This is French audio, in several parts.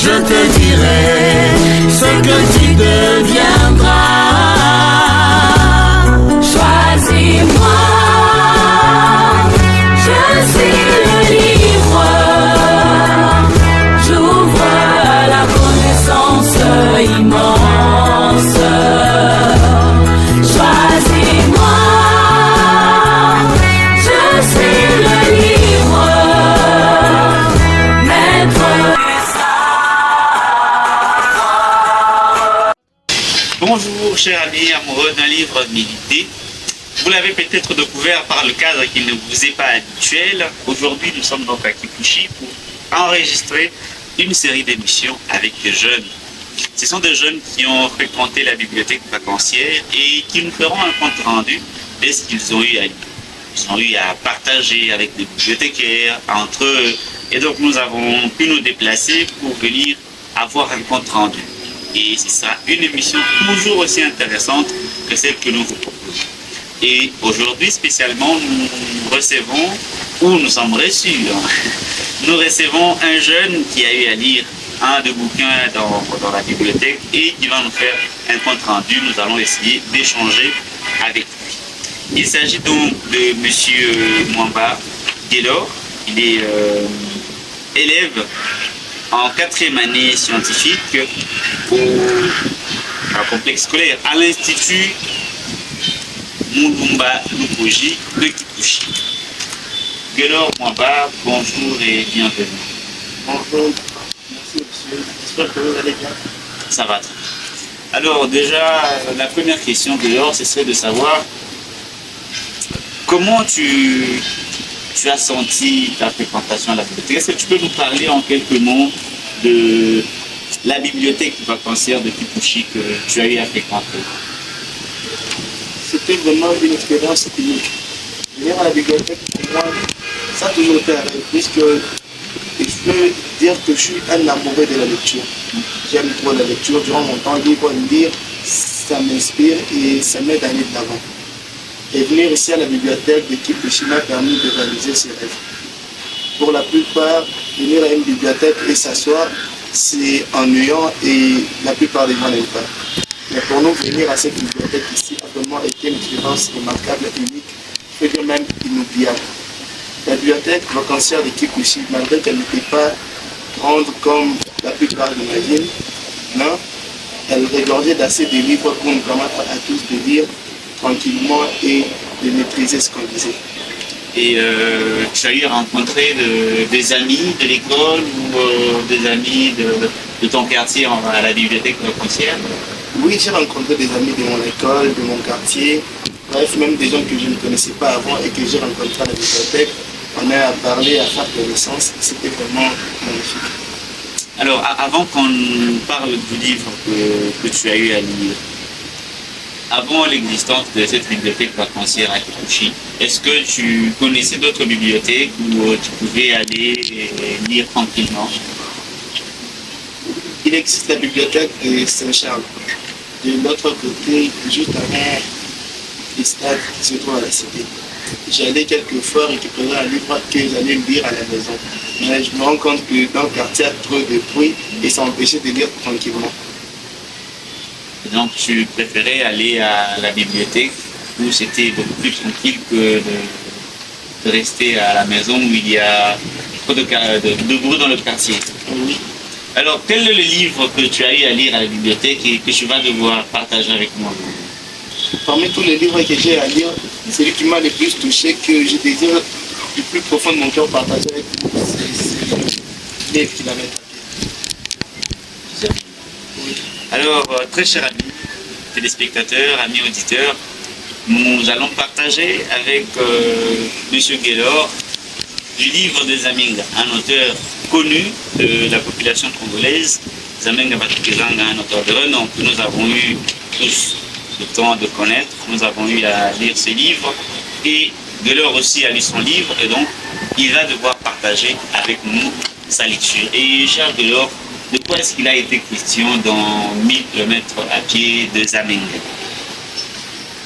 je te dirai ce que tu deviendras. Choisis-moi, je suis le livre, j'ouvre la connaissance immense. Choisis-moi, je suis le livre, maître. Bonjour chers amis amoureux d'un livre médité. Vous l'avez peut-être découvert par le cadre qui ne vous est pas habituel. Aujourd'hui nous sommes donc à Kipushi pour enregistrer une série d'émissions avec des jeunes. Ce sont des jeunes qui ont fréquenté la bibliothèque vacancière et qui nous feront un compte rendu de ce qu'ils ont eu à lire. Ils ont eu à partager avec des bibliothécaires entre eux. Et donc nous avons pu nous déplacer pour venir avoir un compte rendu. Et ce sera une émission toujours aussi intéressante que celle que nous vous proposons. Et aujourd'hui spécialement, nous recevons, ou nous sommes reçus, nous recevons un jeune qui a eu à lire un de bouquins dans la bibliothèque et qui va nous faire un compte rendu. Nous allons essayer d'échanger avec lui. Il s'agit donc de M. Mwamba Guélor. Il est élève en 4e année scientifique au complexe scolaire à l'Institut Mulumba Lupoji de Kipushi. Guélor Mwamba, bonjour et bienvenue. Bonjour, merci monsieur, j'espère que vous allez bien. Ça va. Alors déjà, la première question Guélor, ce serait de savoir comment tu as senti ta fréquentation à la bibliothèque. Est-ce que tu peux nous parler en quelques mots de la bibliothèque vacancière de Kipushi que tu as eu à fréquenter? C'était vraiment une expérience unique. Venir à la bibliothèque, pour moi, ça a toujours été un rêve, puisque je peux dire que je suis un amoureux de la lecture. J'aime trop la lecture. Durant mon temps libre, lire, ça m'inspire et ça m'aide à aller de l'avant. Et venir ici à la bibliothèque de Kipushi m'a permis de réaliser ces rêves. Pour la plupart, venir à une bibliothèque et s'asseoir, c'est ennuyant et la plupart des gens n'aiment pas. Mais pour nous, venir à cette bibliothèque ici a vraiment été une expérience remarquable, unique, je peux dire même inoubliable. La bibliothèque vacancière de Kipushi, malgré qu'elle n'était pas grande comme la plupart l'imagine, non, elle regorgeait d'assez de livres pour nous permettre à tous de lire tranquillement et de maîtriser ce qu'on disait. Et tu as eu à rencontrer des amis de l'école ou des amis de ton quartier à la bibliothèque vacancière? Oui, j'ai rencontré des amis de mon école, de mon quartier, bref, même des gens que je ne connaissais pas avant et que j'ai rencontrés à la bibliothèque. On a parlé, à faire connaissance, c'était vraiment magnifique. Alors, avant qu'on parle du livre que tu as eu à lire, avant l'existence de cette bibliothèque vacancière à Kipushi, est-ce que tu connaissais d'autres bibliothèques où tu pouvais aller et lire tranquillement? Il existe la bibliothèque de Saint-Charles. De l'autre côté, juste avant le stade qui se trouve à la cité. J'allais quelquefois récupérer un livre que j'allais lire à la maison. Mais je me rends compte que dans le quartier, il y a trop de bruit et ça m'empêchait de lire tranquillement. Donc tu préférais aller à la bibliothèque où c'était beaucoup plus tranquille que de rester à la maison où il y a trop de bruit dans le quartier. Oui. Alors quel est le livre que tu as eu à lire à la bibliothèque et que tu vas devoir partager avec moi? Parmi tous les livres que j'ai à lire, celui qui m'a le plus touché, que je désire du plus profond de mon cœur partager avec vous, c'est le livre qu'il avait tapé. Oui. Alors, très chers amis, téléspectateurs, amis auditeurs, nous allons partager avec M. Guélor du livre de Zaminga, un auteur connu de la population congolaise. Zaminga Batukezanga, un auteur de renom que nous avons eu tous le temps de connaître. Nous avons eu à lire ses livres et Guélor aussi a lu son livre et donc il va devoir partager avec nous sa lecture. Et cher Guélor, de quoi est-ce qu'il a été question dans 1000 km à pied de Zaminga?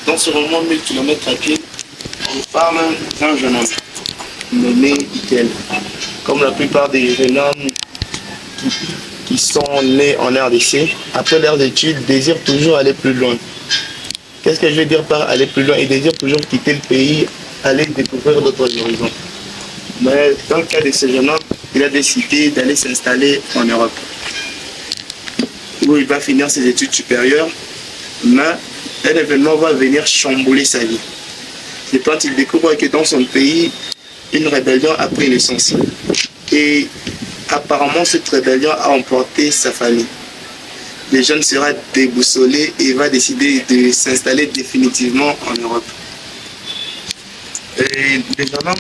Dans ce roman 1000 km à pied, on parle d'un jeune homme nommé Itel. Comme la plupart des jeunes hommes qui sont nés en RDC, après leurs études, désirent toujours aller plus loin. Qu'est-ce que je veux dire par aller plus loin? Ils désirent toujours quitter le pays, aller découvrir d'autres horizons. Mais dans le cas de ce jeune homme, il a décidé d'aller s'installer en Europe, où il va finir ses études supérieures, mais un événement va venir chambouler sa vie. C'est quand il découvre que dans son pays, une rébellion a pris naissance. Et apparemment, cette rébellion a emporté sa famille. Le jeune sera déboussolé et va décider de s'installer définitivement en Europe. Et le jeune homme,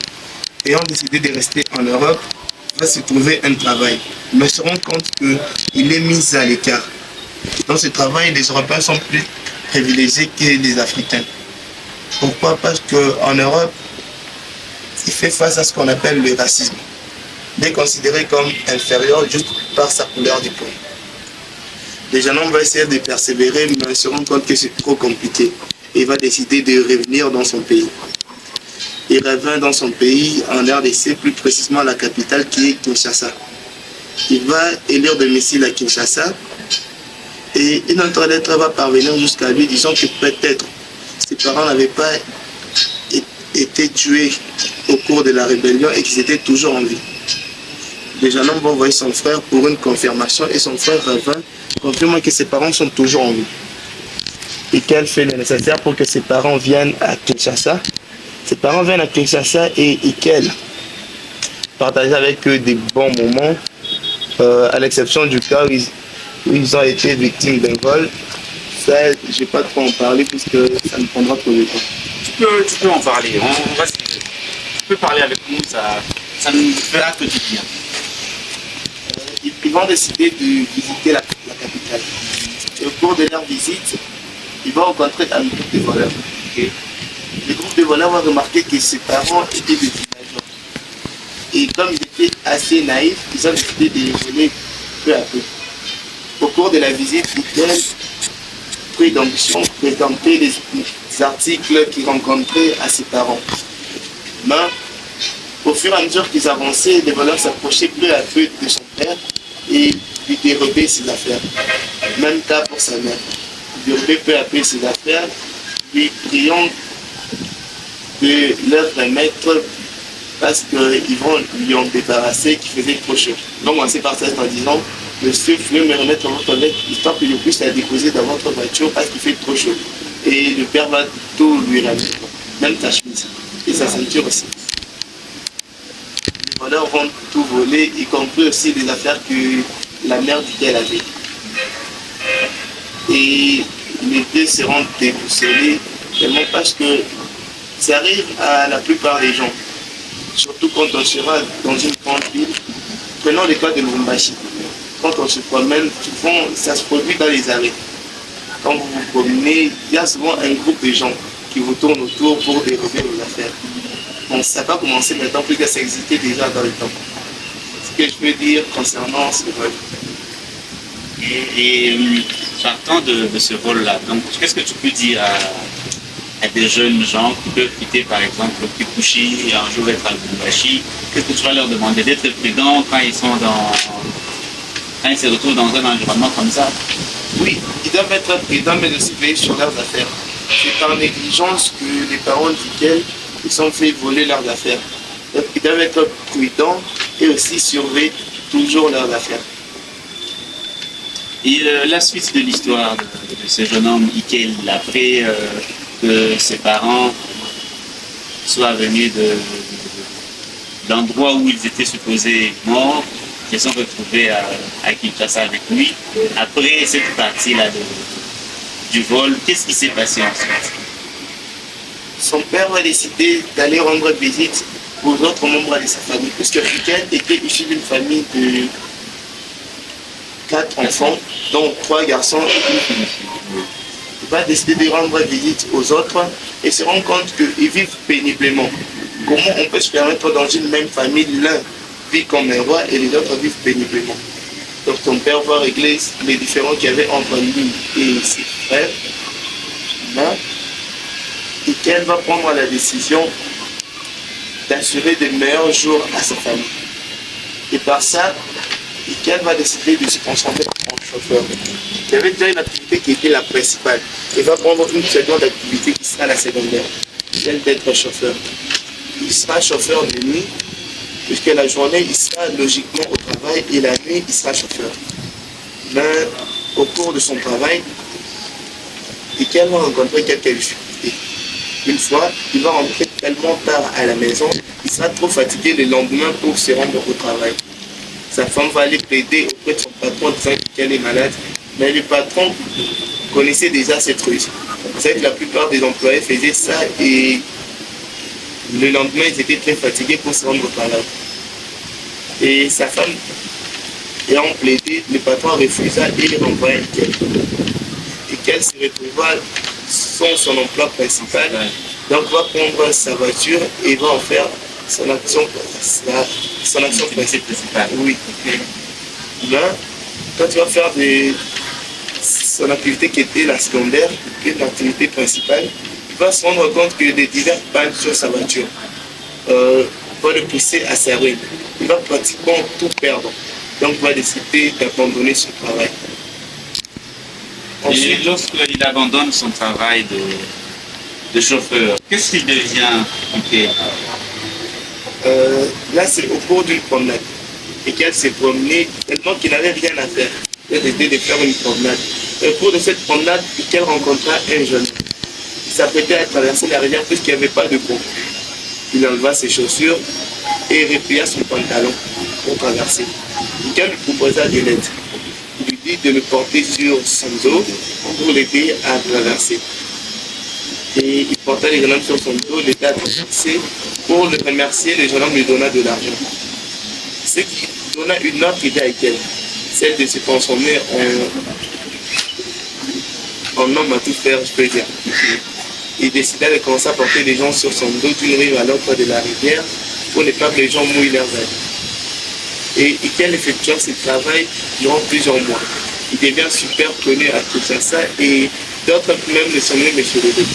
ayant décidé de rester en Europe, va se trouver un travail, mais se rend compte qu'il est mis à l'écart. Dans ce travail, les Européens sont plus privilégiés que les Africains. Pourquoi? Parce qu'en Europe, il fait face à ce qu'on appelle le racisme. Il est considéré comme inférieur juste par sa couleur de peau. Le jeune homme va essayer de persévérer, mais se rend compte que c'est trop compliqué. Il va décider de revenir dans son pays. Il revient dans son pays, en RDC, plus précisément la capitale qui est Kinshasa. Il va élire domicile à Kinshasa et une autre lettre va parvenir jusqu'à lui disant que peut-être ses parents n'avaient pas été tués au cours de la rébellion et qu'ils étaient toujours en vie. Le jeune homme va envoyer son frère pour une confirmation et son frère revient, confirme que ses parents sont toujours en vie. Et qu'elle fait le nécessaire pour que ses parents viennent à Kinshasa. Ses parents viennent à Kinshasa et Ikel partage avec eux des bons moments, à l'exception du cas où ils ont été victimes d'un vol. Ça, je ne vais pas trop en parler puisque ça me prendra trop de temps. Tu peux en parler, tu peux parler avec nous, ça nous fera que du bien. Ils vont décider de visiter la capitale. Et au cours de leur visite, ils vont rencontrer un groupe de voleurs. Okay? Le groupe de voleurs va remarquer que ses parents étaient des villageois. Et comme ils étaient assez naïfs, ils ont décidé de les voler peu à peu. Au cours de la visite, ils pris d'ambition de présenter les articles qu'ils rencontraient à ses parents. Mais au fur et à mesure qu'ils avançaient, les voleurs s'approchaient peu à peu de son père et lui dérobaient ses affaires. Même cas pour sa mère. Ils dérobaient peu à peu ses affaires, lui priant de leur remettre parce qu'ils vont lui en débarrasser, qui faisait trop chaud. Ils vont commencer par ça en disant: monsieur, vous pouvez me remettre votre lettre histoire que je puisse la déposer dans votre voiture parce qu'il fait trop chaud. Et le père va tout lui ramener, même sa chemise et sa ceinture aussi. Les voleurs vont tout voler, y compris aussi des affaires que la mère dit qu'elle avait. Et les deux seront déboussolés tellement parce que ça arrive à la plupart des gens, surtout quand on sera dans une grande ville. Prenons le cas de Lubumbashi. Quand on se promène, souvent ça se produit dans les arrêts. Quand vous vous promenez, il y a souvent un groupe de gens qui vous tournent autour pour dérober vos affaires. Bon, ça va commencer maintenant, plus que ça existait déjà dans le temps. Ce que je peux dire concernant ce vol. Et partant de ce rôle-là, donc qu'est-ce que tu peux dire à des jeunes gens qui peuvent quitter par exemple le Kikuchi et un jour être à Lubumbashi? Qu'est-ce que tu vas leur demander? D'être prudents quand ils sont quand ils se retrouvent dans un environnement comme ça? Oui, ils doivent être prudents mais aussi veiller sur leurs affaires. C'est par négligence que les parents duquel ils sont fait voler leurs affaires. Donc ils doivent être prudents et aussi surveiller toujours leurs affaires. Et la suite de l'histoire de ce jeune homme, Ikel, après que ses parents soient venus de l'endroit où ils étaient supposés morts, qu'ils sont retrouvés à Kinshasa avec lui, après cette partie-là du vol, qu'est-ce qui s'est passé ensuite? Son père va décider d'aller rendre visite aux autres membres de sa famille, puisque Ikel était issu d'une famille de 4 enfants, dont 3 garçons et une fille. Il va décider de rendre visite aux autres et se rend compte qu'ils vivent péniblement. Comment on peut se permettre dans une même famille, l'un vit comme un roi et les autres vivent péniblement? Donc son père va régler les différends qu'il y avait entre lui et ses frères. Et qu'elle va prendre la décision d'assurer de meilleurs jours à sa famille. Et par ça, Ikel va décider de se transformer en chauffeur. Il y avait déjà une activité qui était la principale. Il va prendre une seconde activité qui sera la secondaire, celle d'être chauffeur. Il sera chauffeur de nuit, puisque la journée, il sera logiquement au travail et la nuit, il sera chauffeur. Mais au cours de son travail, Ikel va rencontrer quelques difficultés. Une fois, il va rentrer tellement tard à la maison, il sera trop fatigué le lendemain pour se rendre au travail. Sa femme va aller plaider auprès de son patron disant qu'elle est malade, mais le patron connaissait déjà cette ruse. Vous savez que la plupart des employés faisaient ça et le lendemain, ils étaient très fatigués pour se rendre au travail. Et sa femme ayant plaidé, le patron refusa et il renvoya Ikel. Ikel se retrouva sans son emploi principal, donc va prendre sa voiture et va en faire son action principale. Oui. Là, quand tu vas faire son activité qui était la secondaire, qui est l'activité principale, il va se rendre compte que des divers pannes sur sa voiture vont le pousser à sa ruine. Il va pratiquement tout perdre. Donc, il va décider d'abandonner son travail. Et lorsqu'il abandonne son travail de chauffeur, qu'est-ce qu'il devient? Okay. Là, c'est au cours d'une promenade. Et qu'elle s'est promenée tellement qu'il n'avait rien à faire. Il a décidé de faire une promenade. Et au cours de cette promenade, Ikel rencontra un jeune. Il s'apprêtait à traverser la rivière puisqu'il n'y avait pas de pont. Il enleva ses chaussures et replia son pantalon pour traverser. Ikel lui proposa de l'aide. Il lui dit de le porter sur son dos pour l'aider à traverser. Et il porta les jeune homme sur son dos, l'aider à traverser. Pour le remercier, le jeune homme lui donna de l'argent. Ce qui donna une autre idée à Ikel, celle de se transformer en homme à tout faire, je peux dire. Il décida de commencer à porter les gens sur son dos d'une rive à l'autre de la rivière pour ne pas que les gens mouillent leurs habits. Et Ikel effectua ce travail durant plusieurs mois. Il devient super connu à Kinshasa et d'autres même le surnomment Monsieur Lodé.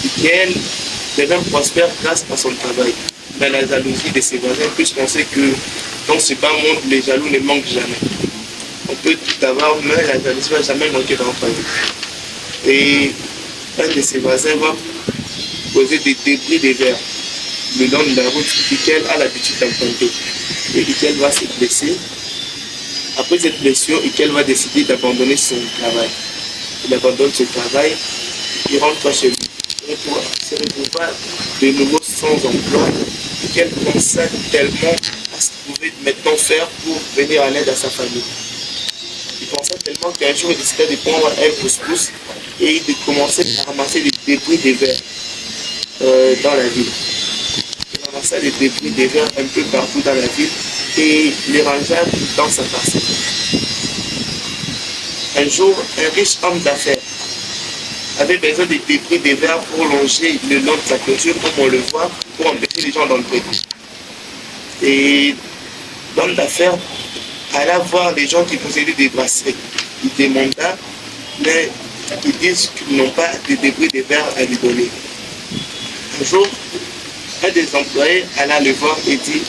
Ikel devient prospère grâce à son travail. Mais la jalousie de ses voisins, puisqu'on sait que dans ce bas monde, les jaloux ne manquent jamais. On peut tout avoir, mais la jalousie ne va jamais manquer dans le famille. Et un de ses voisins va poser des débris de verre le long de la route qu'Ikel a l'habitude d'emprunter. Et Ikel va se blesser. Après cette blessure, Ikel va décider d'abandonner son travail. Il abandonne son travail, il rentre chez lui. Il se retrouva de nouveau sans emploi. Ikel pensa tellement à ce qu'il pouvait maintenant faire pour venir en aide à sa famille. Il pensa tellement qu'un jour il décida de prendre un pouce-pouce et de commencer à ramasser des débris de verre dans la ville. Il ramassa des débris de verre un peu partout dans la ville et les rangea dans sa parcelle. Un jour, un riche homme d'affaires avait besoin de débris de verre pour longer le long de sa clôture, comme on le voit, pour empêcher les gens d'entrer. Et l'homme d'affaires alla voir les gens qui possédaient des brasseries. Il demanda, mais ils disent qu'ils n'ont pas de débris de verre à lui donner. Un jour, un des employés alla le voir et dit,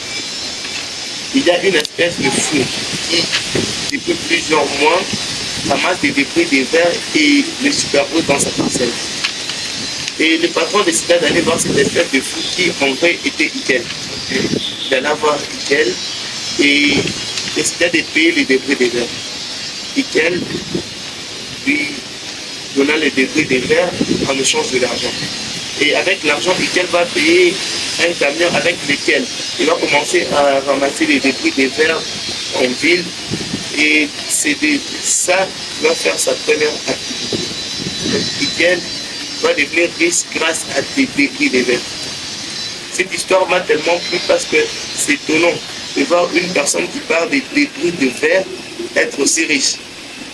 il y a une espèce de fou qui, depuis plusieurs mois, ramasse des débris de verre et les superpose dans sa parcelle. Et le patron décida d'aller voir cette espèce de fou qui en vrai était Ikel. Il alla voir Ikel et décida de payer les débris de verre. Ikel lui donna les débris de verre en échange de l'argent. Et avec l'argent, Ikel va payer un camion avec lequel il va commencer à ramasser les débris de verre en ville. Et c'est ça qui va faire sa première activité. Ikel va devenir riche grâce à des débris de verre. Cette histoire m'a tellement plu parce que c'est étonnant de voir une personne qui parle des débris de verre être aussi riche.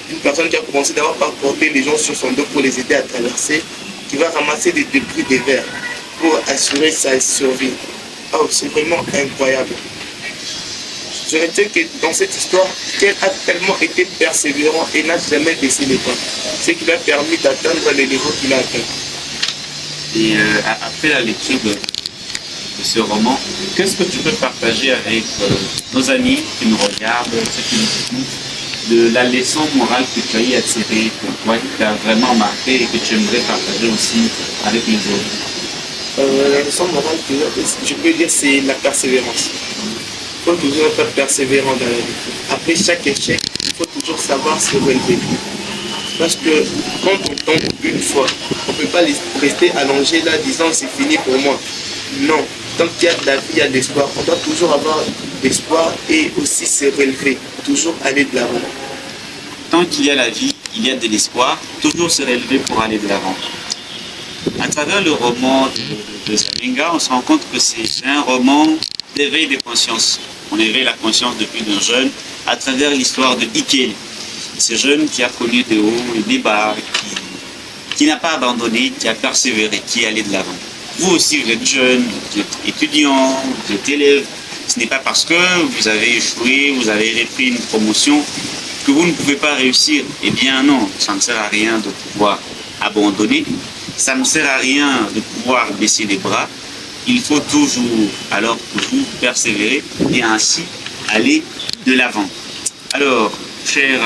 Une personne qui a commencé d'abord par porter les gens sur son dos pour les aider à traverser, qui va ramasser des débris de verre pour assurer sa survie. Oh, c'est vraiment incroyable. Je retiens que dans cette histoire, qu'elle a tellement été persévérant et n'a jamais baissé les bras. Ce qui lui a permis d'atteindre les niveaux qu'il a atteint. Et après la lecture de ce roman, qu'est-ce que tu peux partager avec nos amis qui nous regardent, ceux qui nous écoutent, de la leçon morale que tu as eu à tirer pour toi, qui t'a vraiment marqué et que tu aimerais partager aussi avec les autres? La leçon morale que je peux dire, c'est la persévérance. Il faut toujours être persévérant dans la vie. Après chaque échec, il faut toujours savoir se relever. Parce que quand on tombe une fois, on ne peut pas rester allongé là disant c'est fini pour moi. Non, tant qu'il y a de la vie, il y a de l'espoir. On doit toujours avoir l'espoir et aussi se relever, toujours aller de l'avant. Tant qu'il y a la vie, il y a de l'espoir, toujours se relever pour aller de l'avant. À travers le roman de Zalenga, on se rend compte que c'est un roman d'éveil des consciences. On éveille la conscience depuis d'un jeune à travers l'histoire de Ikele. Ce jeune qui a connu des hauts et des bas, qui n'a pas abandonné, qui a persévéré, qui est allé de l'avant. Vous aussi, vous êtes jeune, vous êtes étudiant, vous êtes élève. Ce n'est pas parce que vous avez échoué, vous avez repris une promotion que vous ne pouvez pas réussir. Eh bien non, ça ne sert à rien de pouvoir abandonner. Ça ne sert à rien de pouvoir baisser les bras. Il faut toujours persévérer et ainsi aller de l'avant. Alors, cher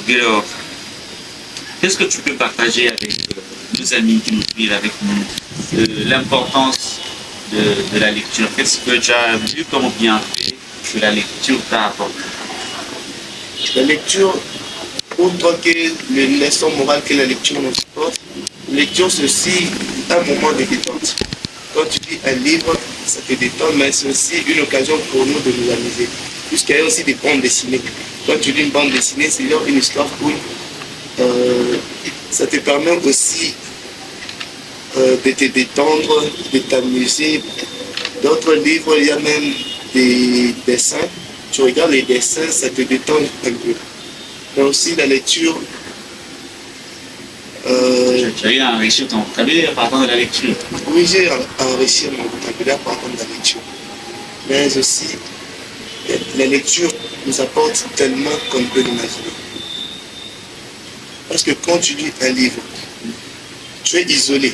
Gaylor, qu'est-ce que tu peux partager avec nos amis qui nous suivent, avec nous, de l'importance de la lecture? Qu'est-ce que tu as vu comme bienfait que la lecture t'a apporté? La lecture, outre que les leçons morales que la lecture nous apporte, la lecture c'est aussi un moment de détente. Quand tu lis un livre, ça te détend, mais c'est aussi une occasion pour nous de nous amuser. Puisqu'il y a aussi des bandes dessinées. Quand tu lis une bande dessinée, c'est genre une histoire cool. Ça te permet aussi de te détendre, de t'amuser. D'autres livres, il y a même des dessins. Tu regardes les dessins, ça te détend un peu. Mais aussi la lecture. Tu as eu à enrichir ton vocabulaire par rapport à la lecture. Oui, j'ai enrichi mon vocabulaire par rapport à la lecture. Mais aussi, la lecture nous apporte tellement qu'on peut l'imaginer. Parce que quand tu lis un livre, tu es isolé.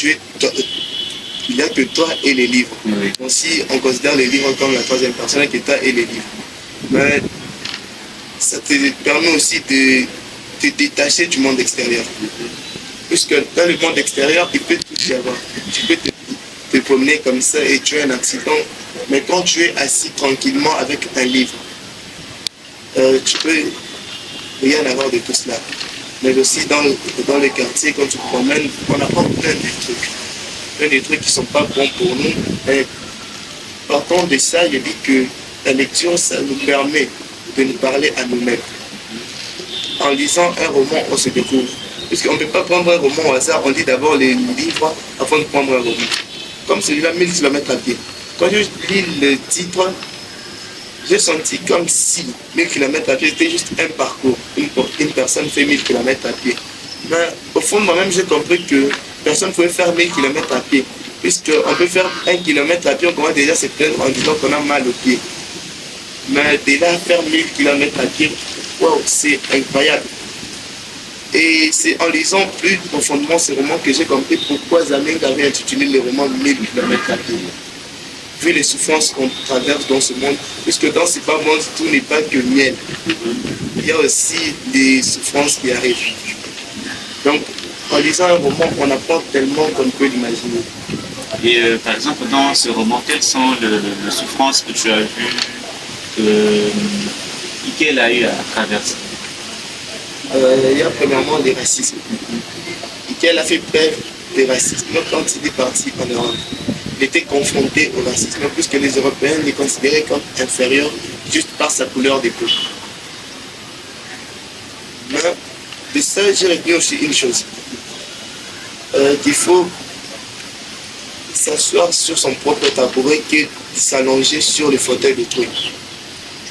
Il n'y a que toi et les livres. Oui. Donc si on considère les livres comme la troisième personne, il n'y a que toi et les livres. Mais ça te permet aussi de te détacher du monde extérieur. Puisque dans le monde extérieur, il peut tout y avoir. Tu peux te promener comme ça et tu as un accident. Mais quand tu es assis tranquillement avec un livre, tu peux rien avoir de tout cela. Mais aussi dans le quartier, quand tu te promènes, on apprend plein de trucs. Plein de trucs qui ne sont pas bons pour nous. Et partant de ça, je dis que la lecture, ça nous permet de nous parler à nous-mêmes. En lisant un roman, on se découvre. Puisqu'on ne peut pas prendre un roman au hasard, on lit d'abord les livres avant de prendre un roman. Comme celui-là, 1000 km à pied. Quand je lis le titre, j'ai senti comme si 1000 km à pied c'était juste un parcours. Une personne fait 1000 km à pied. Mais au fond de moi-même, j'ai compris que personne ne pouvait faire 1000 km à pied. Puisqu'on peut faire 1 km à pied, on commence déjà à se plaindre en disant qu'on a mal aux pieds. Mais déjà faire 1000 km à pied, wow, c'est incroyable. Et c'est en lisant plus profondément ce roman que j'ai compris pourquoi Zalenga avait intitulé le roman 1000 km à pied. Vu les souffrances qu'on traverse dans ce monde, puisque dans ce bas monde, tout n'est pas que miel. Il y a aussi des souffrances qui arrivent. Donc, en lisant un roman, on apprend tellement qu'on peut l'imaginer. Et par exemple, dans ce roman, quelles sont les souffrances que tu as vues que Ikele a eu à traverser? Il y a premièrement le racisme. Ikele a fait peur du racisme. Quand il est parti en Europe, il était confronté au racisme, puisque les Européens les considéraient comme inférieurs juste par sa couleur de peau. Mais de ça, j'ai retenu aussi une chose. Qu'il faut s'asseoir sur son propre tabouret que de s'allonger sur le fauteuil d'autrui.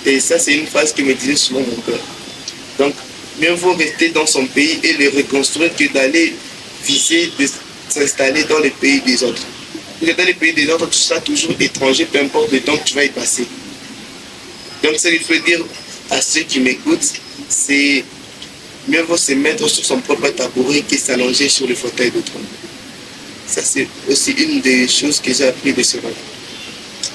Et ça, c'est une phrase que me disait souvent mon père. Donc, mieux vaut rester dans son pays et le reconstruire que d'aller viser de s'installer dans les pays des autres. Parce que dans les pays des autres, tu seras toujours étranger, peu importe le temps que tu vas y passer. Donc, ça, il faut dire à ceux qui m'écoutent, c'est mieux vaut se mettre sur son propre tabouret que s'allonger sur le fauteuil d'autrui. Ça, c'est aussi une des choses que j'ai appris de cela.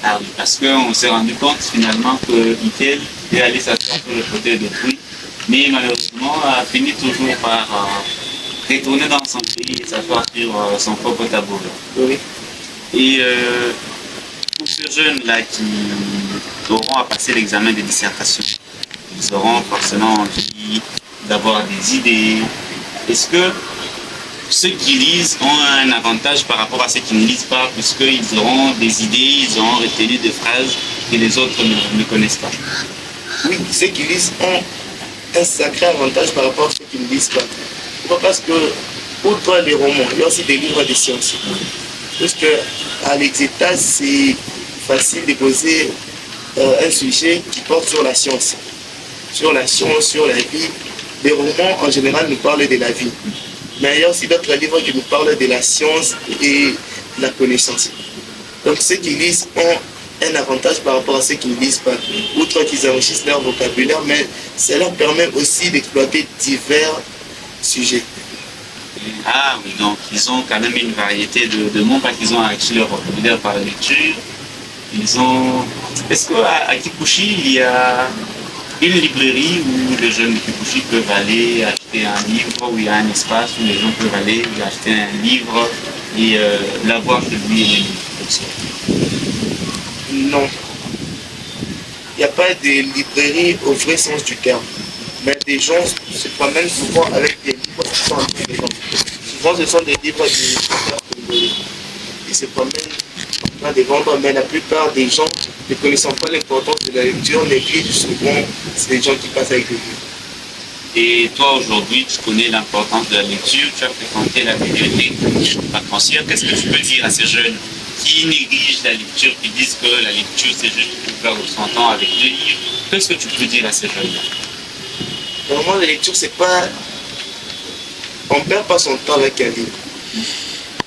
Ah oui, parce qu'on s'est rendu compte finalement que Michael est allé s'asseoir sur le côté de fruits, mais malheureusement a fini toujours par retourner dans son pays et s'asseoir sur son propre tabouret. Oui. Et pour ces jeunes-là qui auront à passer l'examen de dissertation, ils auront forcément envie d'avoir des idées. Est-ce que ceux qui lisent ont un avantage par rapport à ceux qui ne lisent pas, puisqu'ils auront des idées, ils auront retenu des phrases que les autres ne connaissent pas? Oui, ceux qui lisent ont un sacré avantage par rapport à ceux qui ne lisent pas. Pourquoi? Parce que, outre les romans, il y a aussi des livres de sciences. Puisque à l'exéta, c'est facile de poser un sujet qui porte sur la science. Sur la science, sur la vie. Les romans, en général, nous parlent de la vie. Mais il y a aussi d'autres livres qui nous parlent de la science et de la connaissance. Donc ceux qui lisent ont un avantage par rapport à ceux qui ne lisent pas. Outre qu'ils enrichissent leur vocabulaire, mais ça leur permet aussi d'exploiter divers sujets. Ah oui, donc ils ont quand même une variété de mots parce qu'ils ont enrichi leur vocabulaire par la lecture. Ils ont... Est-ce qu'à Kipushi, il y a une librairie où les jeunes de Kipushi peuvent aller acheter un livre, où il y a un espace où les gens peuvent aller acheter un livre et l'avoir chez lui et les livres comme ça? Non. Il n'y a pas de librairie au vrai sens du terme. Mais des gens se promènent souvent avec des livres qui sont en train de vendre. Souvent, ce sont des livres de ils se promènent en train de vendre, mais la plupart des gens, ne connaissant pas l'importance de la lecture, négligent souvent ces gens qui passent avec des livres. Et toi, aujourd'hui, tu connais l'importance de la lecture, tu as fréquenté la bibliothèque vacancière. Qu'est-ce que tu peux dire à ces jeunes qui négligent la lecture, qui disent que la lecture, c'est juste pour perdre son temps avec deux livres? Qu'est-ce que tu peux dire à ces jeunes-là? Normalement, la lecture, c'est pas... On ne perd pas son temps avec un livre.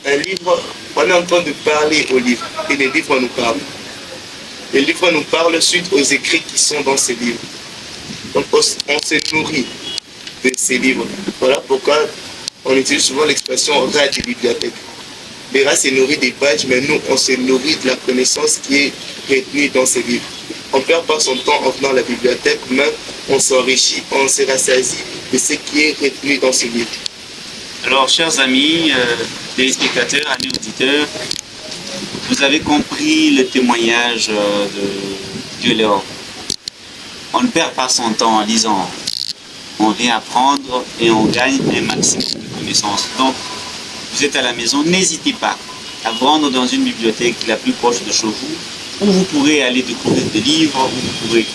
Un livre, on est en train de parler au livre, et les livres nous parlent. Les livres nous parlent suite aux écrits qui sont dans ces livres. Donc, on se nourrit de ces livres. Voilà pourquoi on utilise souvent l'expression « rat de bibliothèque ». Les rats se nourrissent des pages, mais nous, on se nourrit de la connaissance qui est retenue dans ces livres. On ne perd pas son temps en venant à la bibliothèque, mais on s'enrichit, on se rassasie de ce qui est retenu dans ces livres. Alors, chers amis, téléspectateurs, amis auditeurs, vous avez compris le témoignage de Dieu Léon. On ne perd pas son temps en lisant. On vient apprendre et on gagne un maximum de connaissances. Donc, vous êtes à la maison, n'hésitez pas à vous rendre dans une bibliothèque la plus proche de chez vous, où vous pourrez aller découvrir des livres, où vous pourrez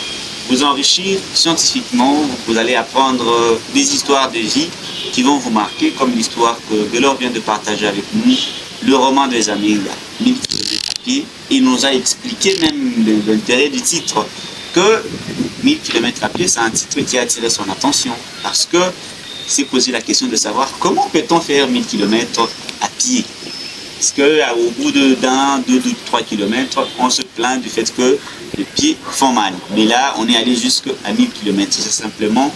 vous enrichir scientifiquement, vous allez apprendre des histoires de vie qui vont vous marquer, comme l'histoire que Gelor vient de partager avec nous, le roman des Amélias, 1000 km à pied. Il nous a expliqué même l'intérêt du titre, que 1000 km à pied, c'est un titre qui a attiré son attention, parce que s'est posé la question de savoir comment peut-on faire 1000 km à pied. Parce qu'au bout d'un, 2, 3 km, on se plaint du fait que les pieds font mal. Mais là, on est allé jusqu'à 1000 km. C'est simplement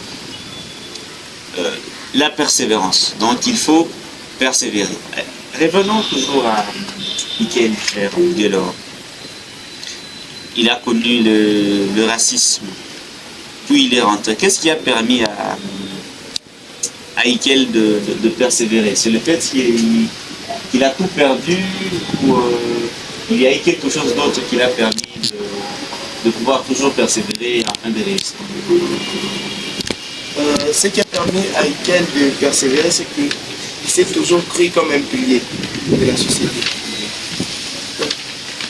la persévérance. Donc, il faut persévérer. Revenons toujours à Michael Gelor. Il a connu le racisme, puis il est rentré. Qu'est-ce qui a permis à Michael de persévérer? C'est le fait qu'il a tout perdu, ou il y a eu quelque chose d'autre qui l'a permis de pouvoir toujours persévérer et enfin de réussir? Ce qui a permis à Michael de persévérer, c'est qu'il s'est toujours pris comme un pilier de la société.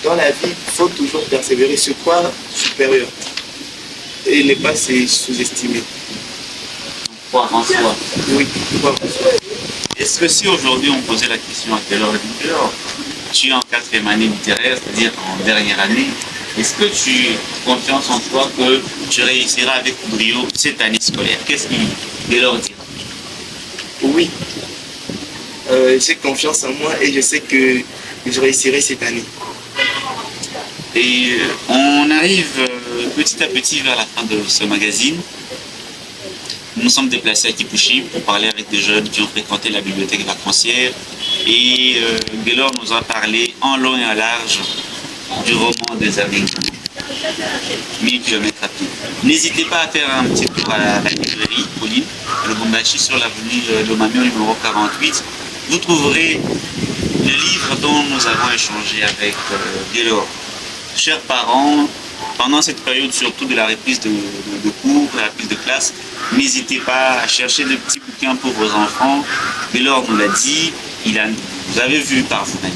Dans la vie, il faut toujours persévérer, se croire supérieur et ne pas se sous-estimer. Croire en soi. Oui, croire en soi. Est-ce que si aujourd'hui on posait la question à Gelor, tu es en 4e année littéraire, c'est-à-dire en dernière année, est-ce que tu as confiance en toi que tu réussiras avec brio cette année scolaire? Qu'est-ce que Gelor dira? Oui, j'ai confiance en moi et je sais que je réussirai cette année. Et on arrive petit à petit vers la fin de ce magazine. Nous nous sommes déplacés à Kipushi pour parler avec des jeunes qui ont fréquenté la bibliothèque vacancière Et Gaylor nous a parlé en long et en large du roman des Américains. 1000 km à pied. N'hésitez pas à faire un petit tour à la librairie Pauline, à Lubumbashi, sur l'avenue Lomami au numéro 48. Vous trouverez le livre dont nous avons échangé avec Gaylor. Chers parents, pendant cette période, surtout de la reprise de cours, de la reprise de classe, n'hésitez pas à chercher de petits bouquins pour vos enfants. Gaylor nous l'a dit, vous avez vu par vous-même.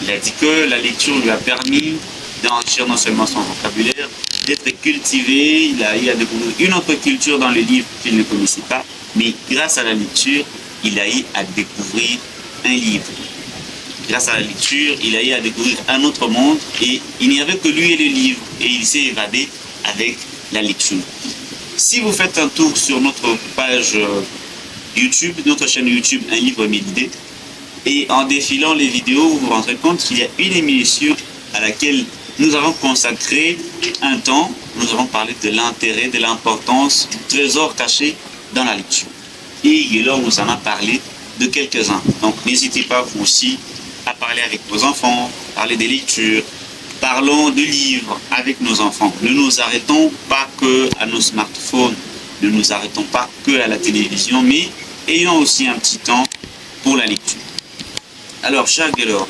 Il a dit que la lecture lui a permis d'enrichir non seulement son vocabulaire, d'être cultivé, il a découvert une autre culture dans le livre qu'il ne connaissait pas, mais grâce à la lecture, il a eu à découvrir un livre. Grâce à la lecture, il a eu à découvrir un autre monde et il n'y avait que lui et le livre et il s'est évadé avec la lecture. Si vous faites un tour sur notre page YouTube, notre chaîne YouTube Un livre mille idées, et en défilant les vidéos, vous vous rendrez compte qu'il y a une émission à laquelle nous avons consacré un temps, nous avons parlé de l'intérêt, de l'importance du trésor caché dans la lecture. Et Gaylor nous en a parlé de quelques-uns. Donc n'hésitez pas vous aussi à parler avec vos enfants, parler des lectures, parlons de livres avec nos enfants. Ne nous arrêtons pas que à nos smartphones, ne nous arrêtons pas que à la télévision, mais ayons aussi un petit temps pour la lecture. Alors, cher Gaylor,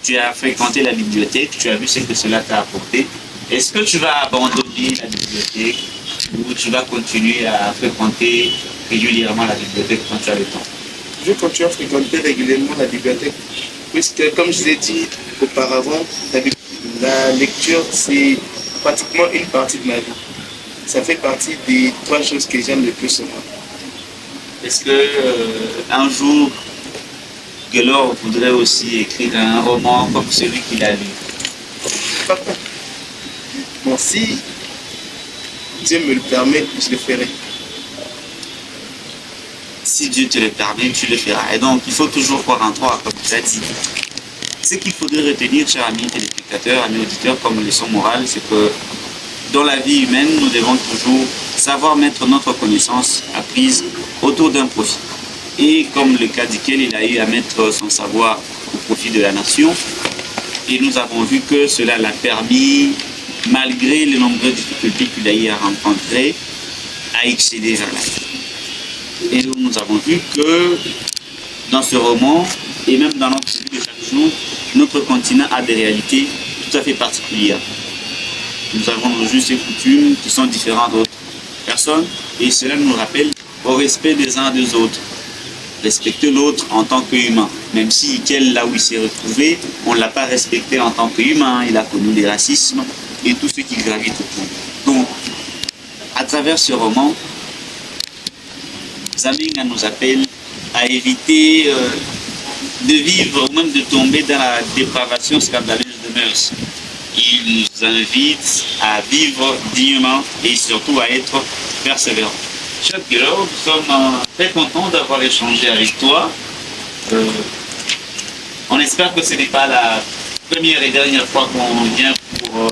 tu as fréquenté la bibliothèque, tu as vu ce que cela t'a apporté. Est-ce que tu vas abandonner la bibliothèque ou tu vas continuer à fréquenter régulièrement la bibliothèque quand tu as le temps? Je continue à fréquenter régulièrement la bibliothèque, puisque, comme je l'ai dit auparavant, la lecture, c'est pratiquement une partie de ma vie. Ça fait partie des 3 choses que j'aime le plus au monde. Est-ce que un jour, Gaylor voudrait aussi écrire un roman comme celui qu'il a lu? Papa, bon, si Dieu me le permet, je le ferai. Si Dieu te le permet, tu le feras. Et donc, il faut toujours croire en toi, comme tu as dit. Ce qu'il faudrait retenir, chers amis téléspectateurs, amis auditeurs, comme leçon morale, c'est que dans la vie humaine, nous devons toujours savoir mettre notre connaissance apprise autour d'un profit. Et comme le cas duquel il a eu à mettre son savoir au profit de la nation, et nous avons vu que cela l'a permis, malgré les nombreuses difficultés qu'il a eu à rencontrer, à excéder vers la vie. Et nous avons vu que dans ce roman, et même dans notre vie de chaque jour, notre continent a des réalités tout à fait particulières. Nous avons nos us et coutumes qui sont différents d'autres personnes, et cela nous rappelle au respect des uns des autres. Respecter l'autre en tant qu'humain, même si là où il s'est retrouvé, on ne l'a pas respecté en tant qu'humain, il a connu les racismes et tout ce qui gravite autour. Donc, à travers ce roman, Zaminga nous appelle à éviter de vivre ou même de tomber dans la dépravation scandaleuse de mœurs. Il nous invite à vivre dignement et surtout à être persévérant. Cher Gaylor, nous sommes très contents d'avoir échangé avec toi. On espère que ce n'est pas la première et dernière fois qu'on vient pour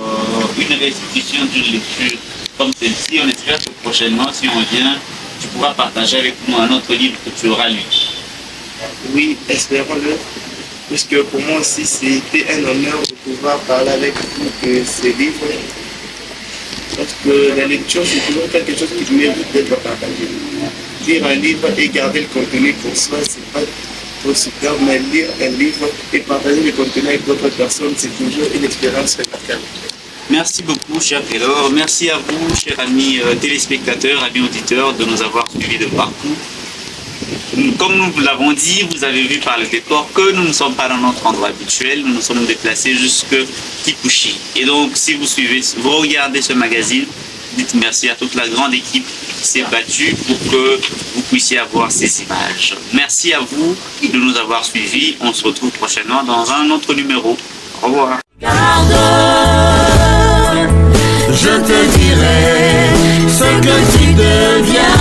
une restitution d'une lecture comme celle-ci. On espère que prochainement, si on vient, tu pourras partager avec nous un autre livre que tu auras lu. Oui, espérons-le, puisque pour moi aussi, c'était un honneur de pouvoir parler avec vous de ces livres. Parce que la lecture, c'est toujours quelque chose qui mérite d'être partagé. Lire un livre et garder le contenu pour soi, c'est pas trop superbe, mais lire un livre et partager le contenu avec d'autres personnes, c'est toujours une expérience remarquable. Merci beaucoup, cher Gaylor. Merci à vous, chers amis téléspectateurs, amis auditeurs, de nous avoir suivis de partout. Comme nous l'avons dit, vous avez vu par le décor que nous ne sommes pas dans notre endroit habituel, nous nous sommes déplacés jusque Kipushi. Et donc, si vous suivez, vous regardez ce magazine, dites merci à toute la grande équipe qui s'est battue pour que vous puissiez avoir ces images. Merci à vous de nous avoir suivis. On se retrouve prochainement dans un autre numéro. Au revoir. Garde, je te dirai ce que tu deviens.